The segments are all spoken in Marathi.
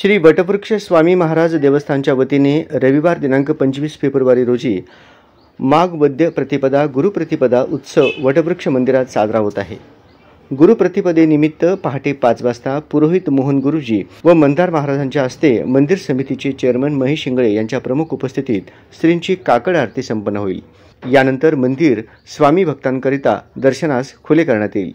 श्री वटवृक्ष स्वामी महाराज देवस्थानच्या वतीने रविवार दिनांक 25 फेब्रुवारी रोजी माघ वद्य प्रतिपदा गुरुप्रतिपदा उत्सव वटवृक्ष मंदिरात साजरा होत आहे। गुरुप्रतिपदेनिमित्त पहाटे 5 वाजता पुरोहित मोहन गुरुजी व मंदार महाराजांच्या हस्ते मंदिर समितीचे चेअरमन महेश इंगळे यांच्या प्रमुख उपस्थितीत श्रींची काकड आरती संपन्न होईल। यानंतर मंदिर स्वामी भक्तांकरिता दर्शनास खुले करण्यात येईल।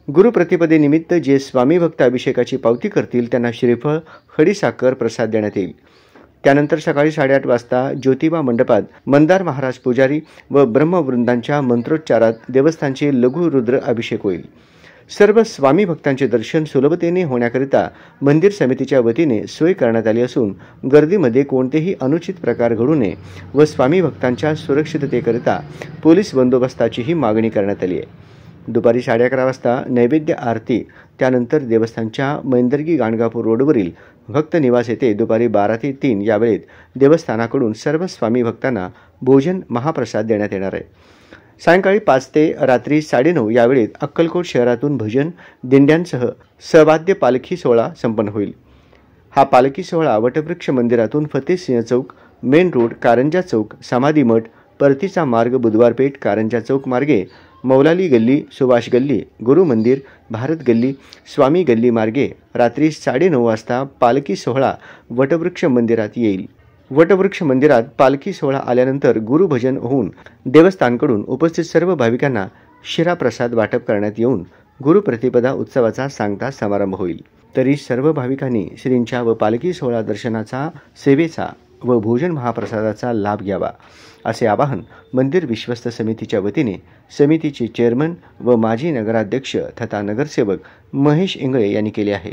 गुरुप्रतिपदेनिमित्त जे स्वामी भक्त अभिषेकाची पावती करतील त्यांना श्रीफळ खडीसाखर प्रसाद देण्यात येईल। त्यानंतर सकाळी 8:30 वाजता ज्योतिबा मंडपात मंदार महाराज पुजारी व ब्रह्मवृंदांच्या मंत्रोच्चारात देवस्थानचे लघु रुद्र अभिषेक होईल। सर्व स्वामी भक्तांचे दर्शन सुलभतेने होण्याकरिता मंदिर समितीच्या वतीने सोय करण्यात आली असून गर्दीमध्ये कोणतेही अनुचित प्रकार घडू नये व स्वामी भक्तांच्या सुरक्षिततेकरिता पोलीस बंदोबस्ताचीही मागणी करण्यात आली आहे। दुपारी 11:30 वाजता नैवेद्य आरती, त्यानंतर देवस्थानच्या मैंदर्गी गाणगापूर रोडवरील भक्त निवास येथे दुपारी 12 ते 3 या वेळेत देवस्थानाकडून सर्व स्वामी भक्तांना भोजन महाप्रसाद देण्यात येणार आहे। सायंकाळी 5 ते रात्री 9:30 या वेळेत अक्कलकोट शहरातून भजन दिंड्यांसह सवाद्य पालखी सोहळा संपन्न होईल। हा पालखी सोहळा वटवृक्ष मंदिरातून फतेसिंह चौक, मेन रोड, कारंजा चौक, समाधी मठ, परतीचा मार्ग, बुधवार पेठ, कारंजा चौक मार्गे मौलाली गल्ली, सुभाष गल्ली, गुरु मंदिर, भारत गल्ली, स्वामी गल्ली मार्गे रात्री 9:30 वाजता पालखी सोहळा वटवृक्ष मंदिरात येईल। वटवृक्ष मंदिरात पालखी सोहळा आल्यानंतर गुरुभजन होऊन देवस्थानकडून उपस्थित सर्व भाविकांना शिराप्रसाद वाटप करण्यात येऊन गुरुप्रतिपदा उत्सवाचा सांगता समारंभ होईल। तरी सर्व भाविकांनी श्रींच्या व पालखी सोहळा दर्शनाचा, सेवेचा व भोजन महाप्रसादाचा लाभ घ्यावा असे आवाहन मंदिर विश्वस्त समितीच्या वतीने समितीचे चेअरमन व माजी नगराध्यक्ष तथा नगरसेवक महेश इंगळे यांनी केले आहे।